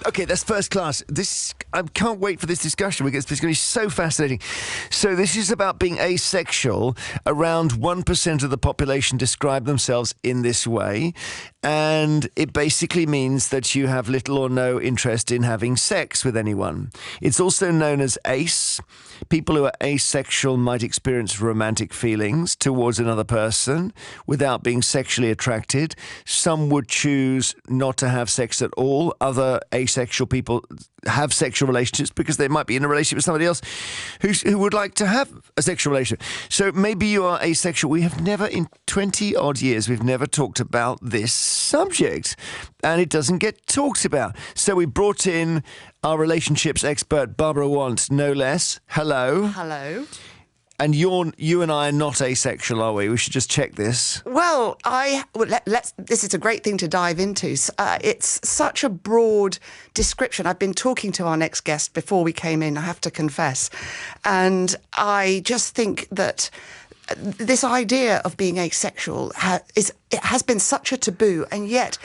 Okay, that's first class. I can't wait for this discussion because it's going to be so fascinating. So this is about being asexual. Around 1% of the population describe themselves in this way. And it basically means that you have little or no interest in having sex with anyone. It's also known as ace. People who are asexual might experience romantic feelings towards another person without being sexually attracted. Some would choose not to have sex at all. Other asexual people have sexual relationships because they might be in a relationship with somebody else who would like to have a sexual relationship. So maybe you are asexual. We have never, in 20 odd years, we've never talked about this subject, and it doesn't get talked about. So we brought in our relationships expert, Barbara Want, no less. Hello. Hello. And you and I are not asexual, are we? We should just check this. Well, this is a great thing to dive into. It's such a broad description. I've been talking to our next guest before we came in, I have to confess. And I just think that this idea of being asexual has been such a taboo, and yet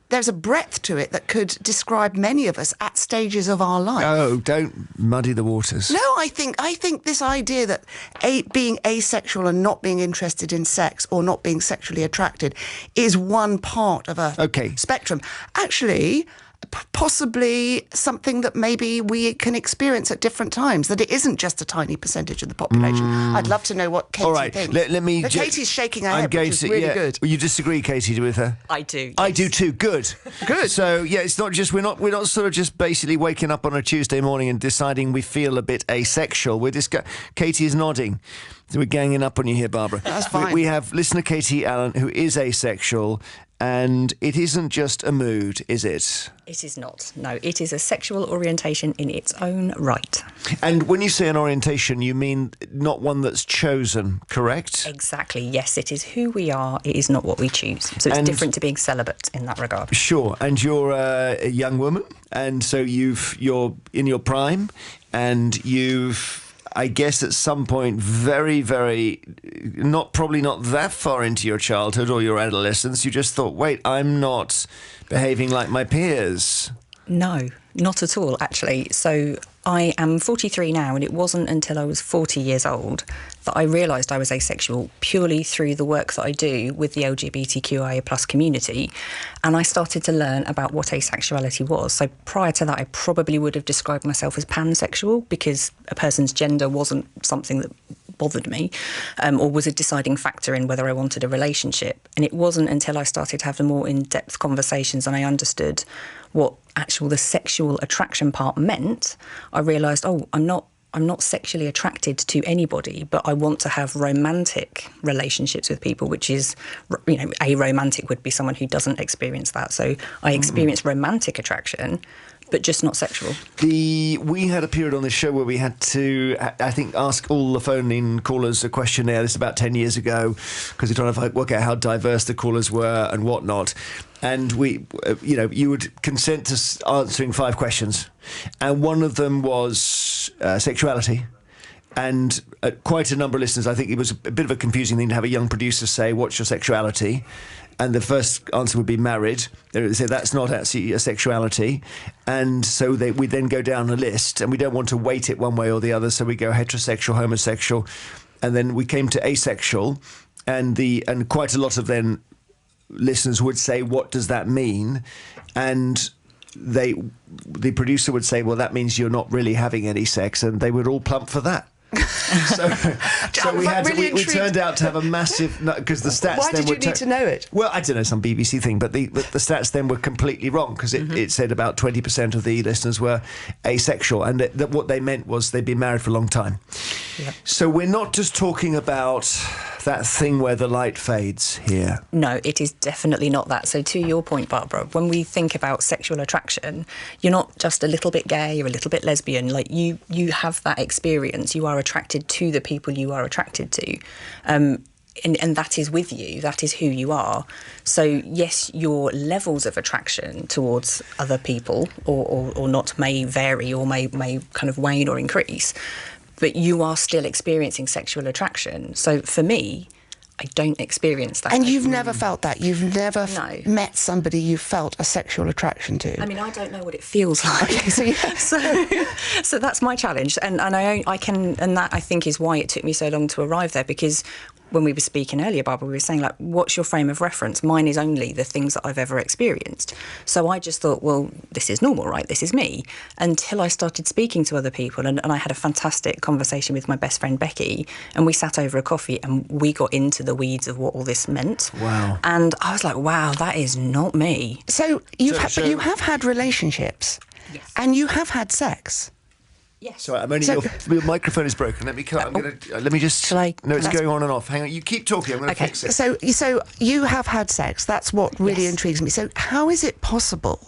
there's a breadth to it that could describe many of us at stages of our life. Oh, don't muddy the waters. No, I think this idea that being asexual and not being interested in sex or not being sexually attracted is one part of a spectrum. Actually, possibly something that maybe we can experience at different times, that it isn't just a tiny percentage of the population. I'd love to know what Katie thinks. Let me... Katie's shaking her head, which is really good. Well, you disagree, Katie, with her? I do. Yes. I do too. Good. Good. So, yeah, it's not just... We're not sort of just basically waking up on a Tuesday morning and deciding we feel a bit asexual. Katie is nodding. So we're ganging up on you here, Barbara. That's fine. We have listener Katie Allen, who is asexual, and it isn't just a mood, is it? It is not. No, it is a sexual orientation in its own right. And when you say an orientation, you mean not one that's chosen, correct? Exactly. Yes, it is who we are. It is not what we choose. So it's different to being celibate in that regard. Sure. And you're a young woman, and so you're in your prime, and you've... I guess at some point, very, very, probably not that far into your childhood or your adolescence, you just thought, wait, I'm not behaving like my peers. No, not at all, actually. So I am 43 now, and it wasn't until I was 40 years old that I realised I was asexual purely through the work that I do with the LGBTQIA plus community. And I started to learn about what asexuality was. So prior to that, I probably would have described myself as pansexual because a person's gender wasn't something that bothered me or was a deciding factor in whether I wanted a relationship. And it wasn't until I started to have the more in-depth conversations and I understood what the sexual attraction part meant, I realised, I'm not sexually attracted to anybody, but I want to have romantic relationships with people, which is, aromantic would be someone who doesn't experience that. So I experience romantic attraction, but just not sexual. We had a period on this show where we had to, I think, ask all the phone-in callers a questionnaire. This is about 10 years ago, because we're trying to work out how diverse the callers were and whatnot. And we, you would consent to answering 5 questions. And one of them was sexuality. And quite a number of listeners, I think it was a bit of a confusing thing to have a young producer say, what's your sexuality? And the first answer would be married. They say that's not actually a sexuality. And so we then go down a list, and we don't want to weight it one way or the other. So we go heterosexual, homosexual. And then we came to asexual. And quite a lot of then listeners would say, what does that mean? And the producer would say, well, that means you're not really having any sex. And they would all plump for that. So we turned out to have a massive, because the stats. Why did you need to know it? Well, I don't know, some BBC thing, but the stats then were completely wrong because it said about 20% of the listeners were asexual, and that what they meant was they'd been married for a long time. Yep. So we're not just talking about that thing where the light fades here. No, it is definitely not that. So to your point, Barbara, when we think about sexual attraction, you're not just a little bit gay or a little bit lesbian. Like you have that experience. You are attracted to the people you are attracted to. And that is with you. That is who you are. So, yes, your levels of attraction towards other people or not may vary or may kind of wane or increase, but you are still experiencing sexual attraction. So for me, I don't experience that. And you've never felt that? You've never No. met somebody you felt a sexual attraction to? I mean, I don't know what it feels like. Okay, so, yeah. so that's my challenge, and I can, and that I think is why it took me so long to arrive there, because when we were speaking earlier, Barbara, we were saying, like, what's your frame of reference? Mine is only the things that I've ever experienced. So I just thought, well, this is normal, right? This is me. Until I started speaking to other people, and I had a fantastic conversation with my best friend Becky, and we sat over a coffee and we got into the weeds of what all this meant. Wow. And I was like, wow, that is not me. So you have had relationships, Yes. and you have had sex. Yes. Sorry, I'm only your microphone is broken. Let me let me just. Shall I? No, it's going on and off. Hang on, you keep talking. I'm going to fix it. So you have had sex. That's what really Yes. intrigues me. So how is it possible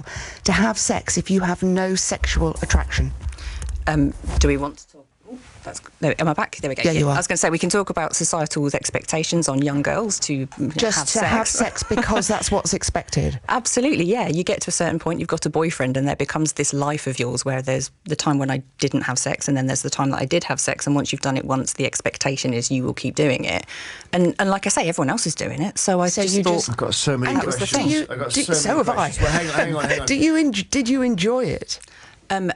to have sex if you have no sexual attraction? Do we want to talk? No, am I back? There we go. Yeah, you are. I was going to say we can talk about societal expectations on young girls to Have sex because that's what's expected. Absolutely, yeah. You get to a certain point, you've got a boyfriend, and there becomes this life of yours where there's the time when I didn't have sex, and then there's the time that I did have sex, and once you've done it once, the expectation is you will keep doing it. And like I say, everyone else is doing it, so I just thought... I've got so many And questions. I've got so many have I. questions. Well, hang on. Did you enjoy it?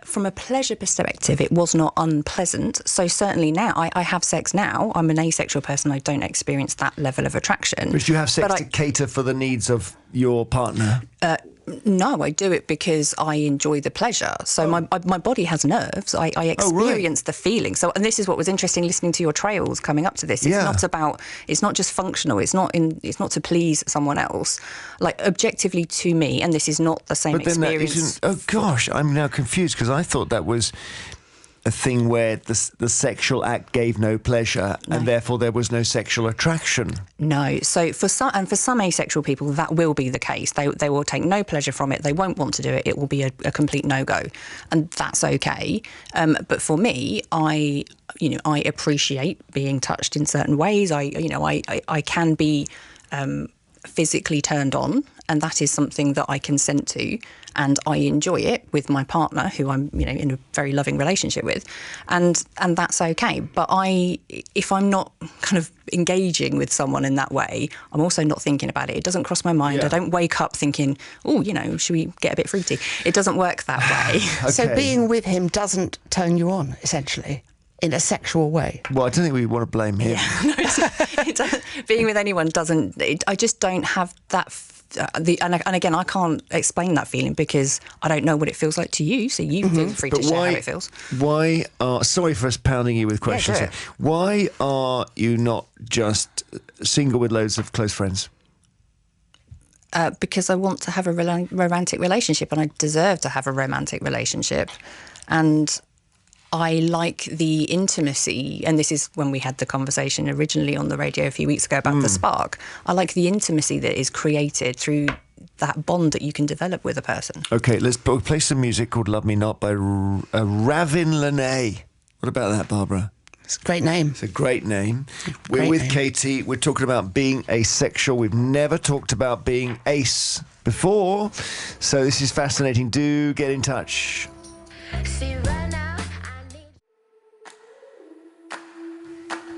From a pleasure perspective, it was not unpleasant. So certainly now, I have sex now. I'm an asexual person. I don't experience that level of attraction. But do you have sex to cater for the needs of your partner? No, I do it because I enjoy the pleasure. So my body has nerves. I experience the feeling. So, and this is what was interesting listening to your trails coming up to this. It's not just functional. It's not to please someone else. Like objectively to me, and this is not the same experience. Oh gosh, I'm now confused because I thought that was a thing where the sexual act gave no pleasure and therefore there was no sexual attraction. No. So for some asexual people, that will be the case. They will take no pleasure from it. They won't want to do it. It will be a complete no-go. And that's okay. But for me, I appreciate being touched in certain ways. I can be physically turned on, and that is something that I consent to, and I enjoy it with my partner, who I'm in a very loving relationship with, and that's okay. But if I'm not kind of engaging with someone in that way, I'm also not thinking about it. It doesn't cross my mind. I don't wake up thinking, oh, should we get a bit fruity? It doesn't work that way. Okay. So being with him doesn't turn you on, essentially, in a sexual way. Well, I don't think we want to blame him. Yeah, being with anyone doesn't. I just don't have that. And again, I can't explain that feeling because I don't know what it feels like to you. So you feel free to share how it feels. Sorry for us pounding you with questions. Yeah, why are you not just single with loads of close friends? Because I want to have a romantic relationship, and I deserve to have a romantic relationship, and I like the intimacy, and this is when we had the conversation originally on the radio a few weeks ago about the spark. I like the intimacy that is created through that bond that you can develop with a person. Okay, let's play some music called Love Me Not by Ravin Lene. What about that, Barbara? It's a great name. It's a great name. We're with Katie. We're talking about being asexual. We've never talked about being ace before, so this is fascinating. Do get in touch.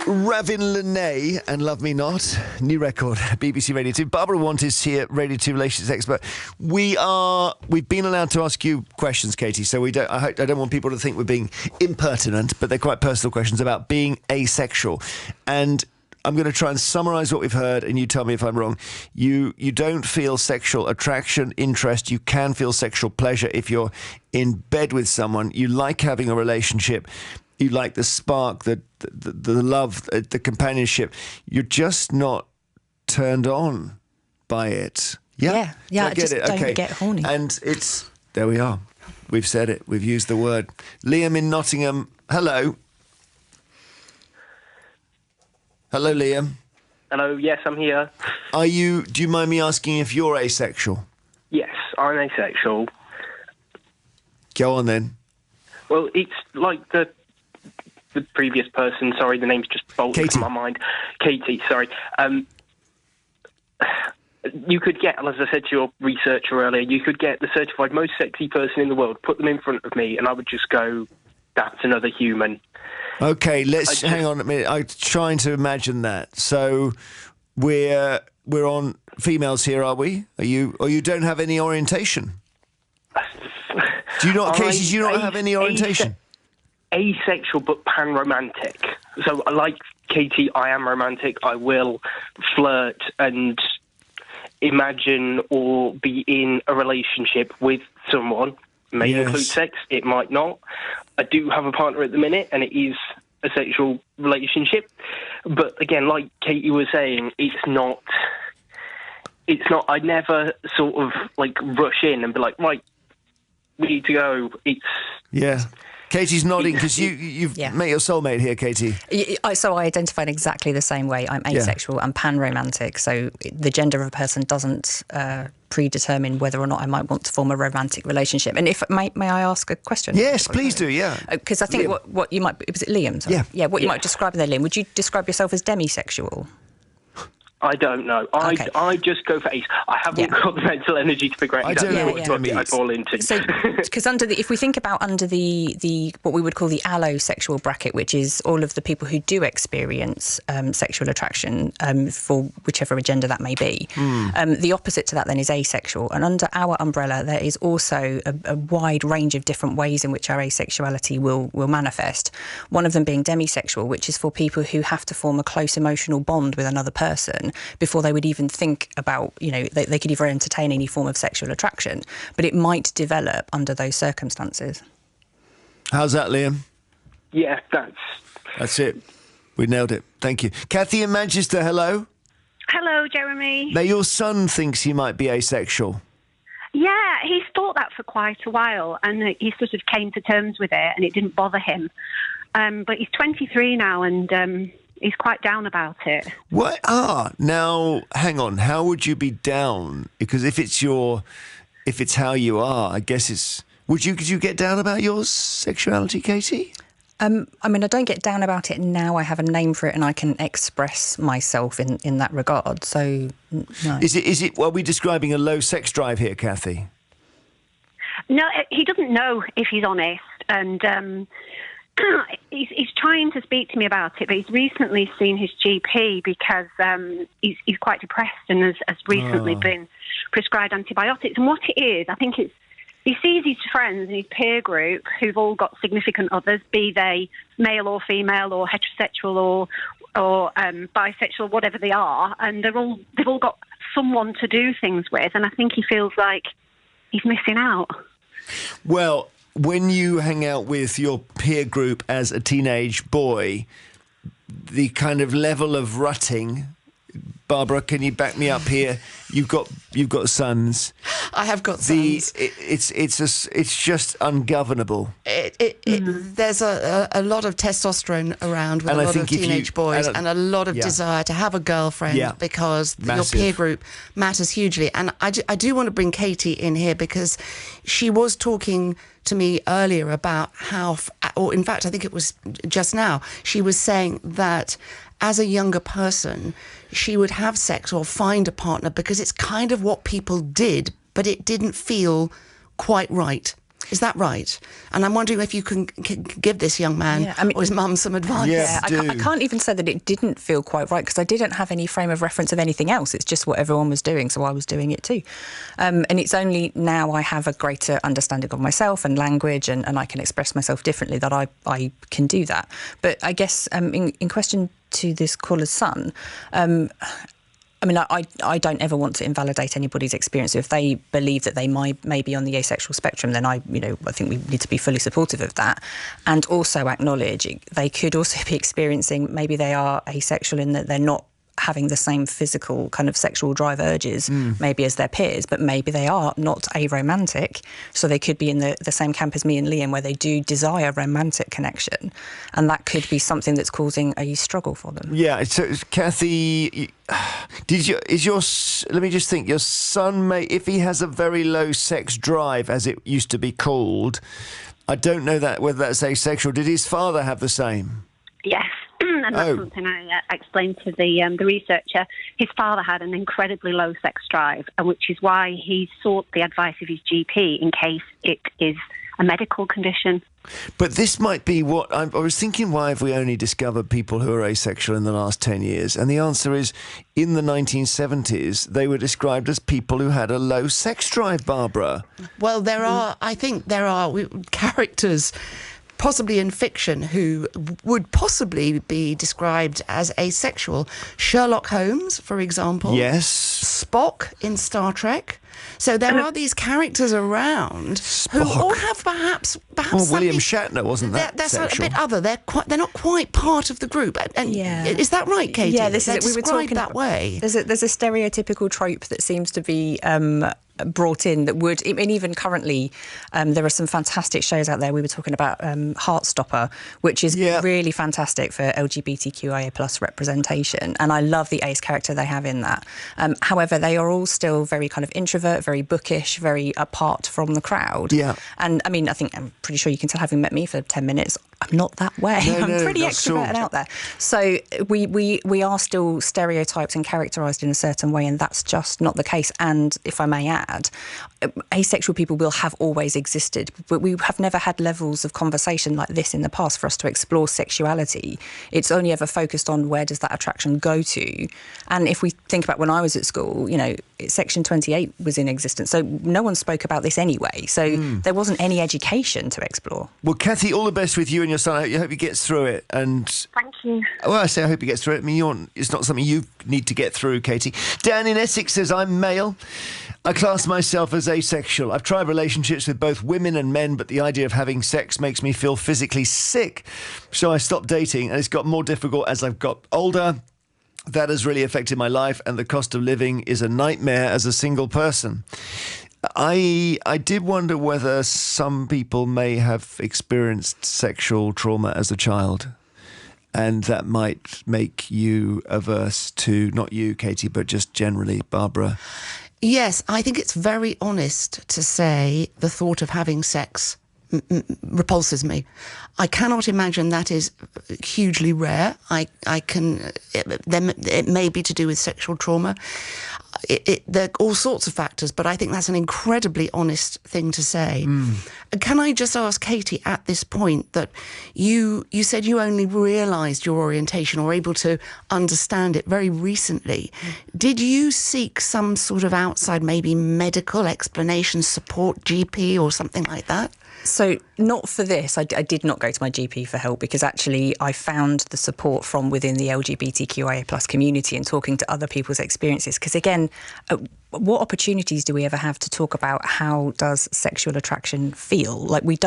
Ravin Lene and Love Me Not, new record, BBC Radio 2. Barbara Want is here, Radio 2 relations expert. We've been allowed to ask you questions, Katie, so I don't want people to think we're being impertinent, but they're quite personal questions about being asexual. And I'm going to try and summarise what we've heard, and you tell me if I'm wrong. You don't feel sexual attraction, interest. You can feel sexual pleasure if you're in bed with someone. You like having a relationship. You like the spark, the love, the companionship. You're just not turned on by it. Yeah. I just don't get horny. And there we are. We've said it. We've used the word. Liam in Nottingham. Hello. Hello, Liam. Hello, yes, I'm here. Do you mind me asking if you're asexual? Yes, I'm asexual. Go on then. Well, it's like the previous person, sorry, the name's just bolted from my mind. Katie, sorry. You could get, as I said to your researcher earlier, you could get the certified most sexy person in the world, put them in front of me, and I would just go, that's another human. Okay, hang on a minute. I'm trying to imagine that. So we're on females here, are we? Are you, or you don't have any orientation? Do you not, Casey? Do you not have any orientation? Asexual but pan-romantic. So, like Katie, I am romantic. I will flirt and imagine or be in a relationship with someone. It may include sex, it might not. I do have a partner at the minute, and it is a sexual relationship. But again, like Katie was saying, it's not. I never sort of like rush in and be like, right, we need to go. Katie's nodding because you've met your soulmate here, Katie. So I identify in exactly the same way. I'm asexual and pan-romantic. So the gender of a person doesn't predetermine whether or not I might want to form a romantic relationship. And if may I ask a question? Yes, please do. Yeah, because I think what you might, was it Liam? Sorry? Yeah. What you might describe there, Liam. Would you describe yourself as demisexual? I don't know. I just go for ace. I haven't got the mental energy to figure out what I fall into. So, because if we think about under the what we would call the allosexual bracket, which is all of the people who do experience sexual attraction for whichever gender that may be, the opposite to that then is asexual. And under our umbrella, there is also a wide range of different ways in which our asexuality will manifest. One of them being demisexual, which is for people who have to form a close emotional bond with another person before they would even think about, they could even entertain any form of sexual attraction, but it might develop under those circumstances. How's that, Liam? Yeah, that's it. We nailed it. Thank you. Kathy in Manchester, hello. Hello, Jeremy. Now, your son thinks he might be asexual. Yeah, he's thought that for quite a while, and he sort of came to terms with it, and it didn't bother him. But he's 23 now, and he's quite down about it. What? Now, hang on. How would you be down? Because if it's how you are, I guess it's. Could you get down about your sexuality, Katie? I mean, I don't get down about it now. I have a name for it, and I can express myself in that regard. So, no. Is it? Are we describing a low sex drive here, Kathy? No, he doesn't know if he's honest, and. He's trying to speak to me about it, but he's recently seen his GP because he's quite depressed and has recently been prescribed antibiotics. And what it is, I think he sees his friends and his peer group who've all got significant others, be they male or female or heterosexual or bisexual, whatever they are, and they've all got someone to do things with. And I think he feels like he's missing out. Well, when you hang out with your peer group as a teenage boy, the kind of level of rutting, Barbara, can you back me up here? You've got sons. I have got sons. It's just ungovernable. There's a lot of testosterone around with a lot of teenage boys and a lot of desire to have a girlfriend because your peer group matters hugely. And I do want to bring Katie in here because she was talking to me earlier about or in fact, I think it was just now, she was saying that as a younger person, she would have sex or find a partner because it's kind of what people did, but it didn't feel quite right. Is that right? And I'm wondering if you can give this young man or his mum some advice. Yes, I can't even say that it didn't feel quite right because I didn't have any frame of reference of anything else. It's just what everyone was doing, so I was doing it too. And it's only now I have a greater understanding of myself and language and I can express myself differently that I can do that. But I guess in question to this caller's son, I mean, I don't ever want to invalidate anybody's experience. If they believe that they may be on the asexual spectrum, then I think we need to be fully supportive of that, and also acknowledge they could also be experiencing, maybe they are asexual in that they're not having the same physical kind of sexual drive urges maybe as their peers, but maybe they are not aromantic, so they could be in the same camp as me and Liam where they do desire romantic connection, and that could be something that's causing a struggle for them. Yeah, so Kathy, let me just think, your son if he has a very low sex drive, as it used to be called, I don't know whether that's asexual. Did his father have the same? Yes. And that's something I explained to the researcher. His father had an incredibly low sex drive, which is why he sought the advice of his GP in case it is a medical condition. But this might be what I was thinking. Why have we only discovered people who are asexual in the last 10 years? And the answer is, in the 1970s, they were described as people who had a low sex drive, Barbara. Well, I think there are characters, possibly in fiction, who would possibly be described as asexual. Sherlock Holmes, for example. Yes. Spock in Star Trek. So there are these characters around who all have perhaps well, William Shatner wasn't that they're sexual. a bit other. They're not quite part of the group. And is that right, Katie? Yeah, this is it. We were talking that way. There's a stereotypical trope that seems to be brought in that would, I mean, even currently, there are some fantastic shows out there. We were talking about Heartstopper, which is really fantastic for LGBTQIA plus representation, and I love the ace character they have in that. However, they are all still very kind of introvert, very bookish, very apart from the crowd. Yeah. And I mean, I'm pretty sure you can tell, having met me for 10 minutes, I'm not that way. I'm pretty extrovert and out there. So we are still stereotyped and characterised in a certain way, and that's just not the case. And if I may add, asexual people will have always existed, but we have never had levels of conversation like this in the past for us to explore sexuality. It's only ever focused on where does that attraction go to. And if we think about when I was at school, Section 28 was in existence, so no one spoke about this anyway. So there wasn't any education to explore. Well, Kathy, all the best with you and your son. I hope he gets through it. And thank you. Well, I say I hope he gets through it. I mean, it's not something you need to get through, Katie. Dan in Essex says, I'm male. I class myself as asexual. I've tried relationships with both women and men, but the idea of having sex makes me feel physically sick. So I stopped dating, and it's got more difficult as I've got older. That has really affected my life, and the cost of living is a nightmare as a single person. I did wonder whether some people may have experienced sexual trauma as a child, and that might make you averse to, not you, Katie, but just generally, Barbara. Yes, I think it's very honest to say the thought of having sex repulses me. I cannot imagine that is hugely rare. It may be to do with sexual trauma. There are all sorts of factors, but I think that's an incredibly honest thing to say. Can I just ask Katie at this point that you said you only realised your orientation or able to understand it very recently. Did you seek some sort of outside, maybe medical explanation, support, GP or something like that? So not for this. I did not go to my GP for help, because actually I found the support from within the LGBTQIA plus community and talking to other people's experiences. Because again, what opportunities do we ever have to talk about how does sexual attraction feel? Like we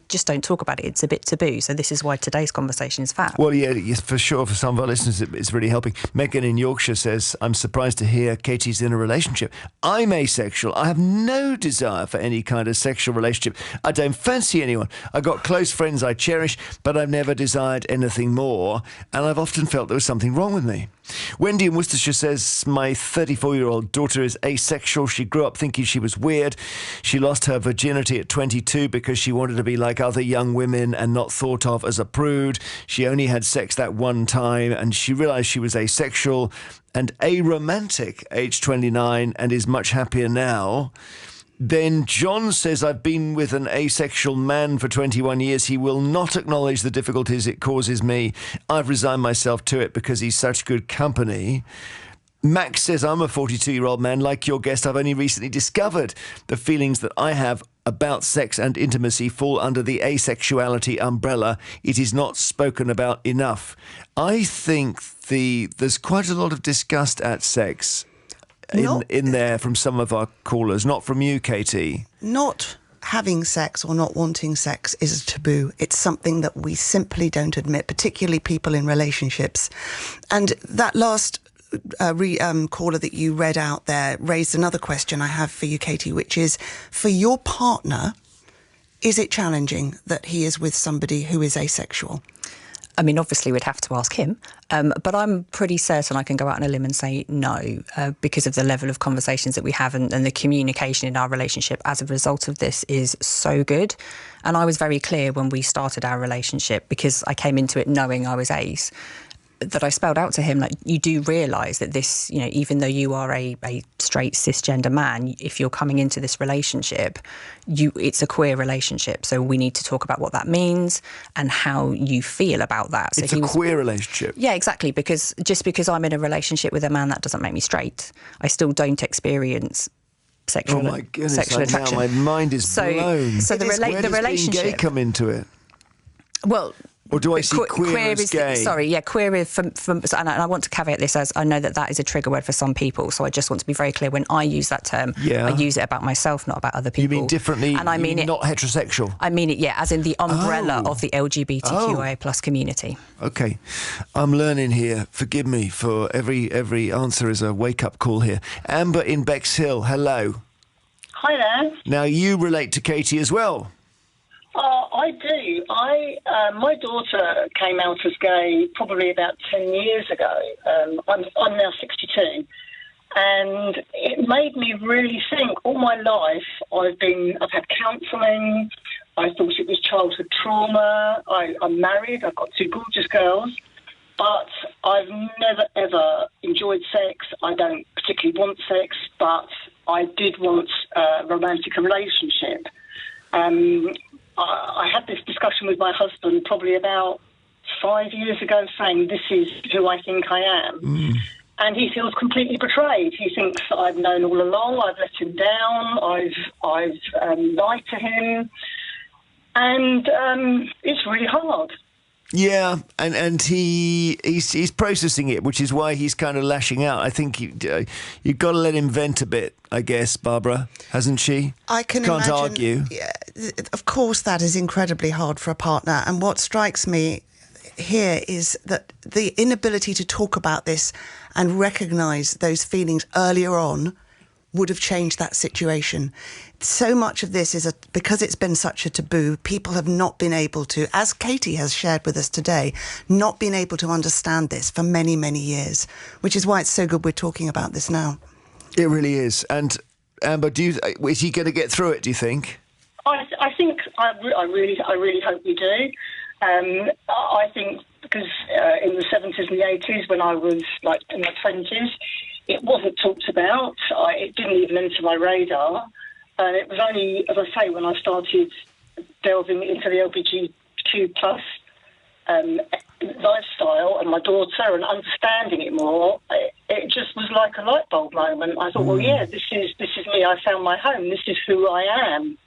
just don't talk about it. It's a bit taboo. So this is why today's conversation is fab. Well, yeah, for sure. For some of our listeners, it's really helping. Megan in Yorkshire says, I'm surprised to hear Katie's in a relationship. I'm asexual. I have no desire for any kind of sexual relationship. I don't fancy anyone. I've got close friends I cherish, but I've never desired anything more. And I've often felt there was something wrong with me. Wendy in Worcestershire says, my 34-year-old daughter is asexual. She grew up thinking she was weird. She lost her virginity at 22 because she wanted to be like other young women and not thought of as a prude. She only had sex that one time, and she realised she was asexual and aromantic, age 29, and is much happier now. Then John says, I've been with an asexual man for 21 years. He will not acknowledge the difficulties it causes me. I've resigned myself to it because he's such good company. Max says, I'm a 42-year-old man. Like your guest, I've only recently discovered the feelings that I have about sex and intimacy fall under the asexuality umbrella. It is not spoken about enough. I think there's quite a lot of disgust at sex in there from some of our callers, not from you, Katie. Not having sex or not wanting sex is a taboo. It's something that we simply don't admit, particularly people in relationships. And that last caller that you read out there raised another question I have for you, Katie, which is, for your partner, is it challenging that he is with somebody who is asexual? I mean, obviously we'd have to ask him, but I'm pretty certain I can go out on a limb and say no, because of the level of conversations that we have and the communication in our relationship as a result of this is so good. And I was very clear when we started our relationship, because I came into it knowing I was ace. that I spelled out to him, like, you do realise that this, you know, even though you are a straight cisgender man, if you're coming into this relationship, it's a queer relationship. So we need to talk about what that means and how you feel about that. So it's a queer relationship. Yeah, exactly. Because just because I'm in a relationship with a man, that doesn't make me straight. I still don't experience sexual. Oh my goodness! Sexual attraction. Now my mind is blown. So the relationship. Where does being gay come into it? Well. Or do I see queer as gay? Sorry, yeah, queer is and I want to caveat this as I know that is a trigger word for some people, so I just want to be very clear when I use that term, I use it about myself, not about other people. You mean differently, and I mean it, not heterosexual? I mean it, yeah, as in the umbrella of the LGBTQIA plus community. Okay, I'm learning here. Forgive me for every answer is a wake-up call here. Amber in Bexhill, hello. Hi there. Now you relate to Katie as well. I do. My daughter came out as gay probably about 10 years ago. I'm now 62, and it made me really think. All my life, I've had counselling. I thought it was childhood trauma. I'm married. I've got 2 gorgeous girls, but I've never ever enjoyed sex. I don't particularly want sex, but I did want a romantic relationship. I had this discussion with my husband probably about 5 years ago, saying this is who I think I am. And he feels completely betrayed. He thinks that I've known all along. I've let him down. I've lied to him, and it's really hard. Yeah, and he's processing it, which is why he's kind of lashing out. I think you've got to let him vent a bit, I guess, Barbara, hasn't she? I can't argue. Of course, that is incredibly hard for a partner. And what strikes me here is that the inability to talk about this and recognise those feelings earlier on would have changed that situation. So much of this is because it's been such a taboo, people have not been able to, as Katie has shared with us today, not been able to understand this for many, many years, which is why it's so good we're talking about this now. It really is. And Amber, is he going to get through it, do you think? I think I really hope we do. I think because in the 70s and the 80s, when I was like in my 20s, it wasn't talked about. It didn't even enter my radar. And it was only, as I say, when I started delving into the LGBTQ plus lifestyle and my daughter and understanding it more, it just was like a light bulb moment. I thought, well, yeah, this is me. I found my home. This is who I am.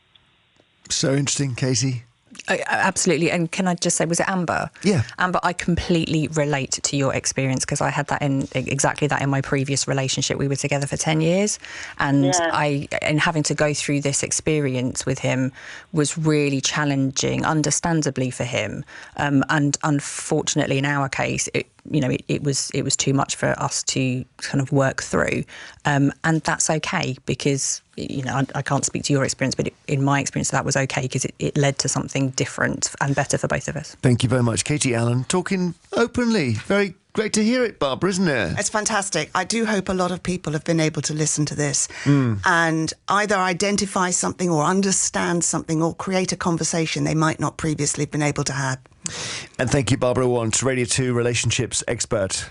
So interesting, Katie. Absolutely. And can I just say, was it Amber? Yeah. Amber, I completely relate to your experience because I had that exactly that in my previous relationship. We were together for 10 years and and having to go through this experience with him was really challenging, understandably for him. And unfortunately, in our case, it was too much for us to kind of work through. And that's okay because, I can't speak to your experience, but in my experience, that was okay because it led to something different and better for both of us. Thank you very much. Katie Allen, talking openly. Very great to hear it, Barbara, isn't it? It's fantastic. I do hope a lot of people have been able to listen to this and either identify something or understand something or create a conversation they might not previously have been able to have. And thank you, Barbara Want, Radio 2 relationships expert.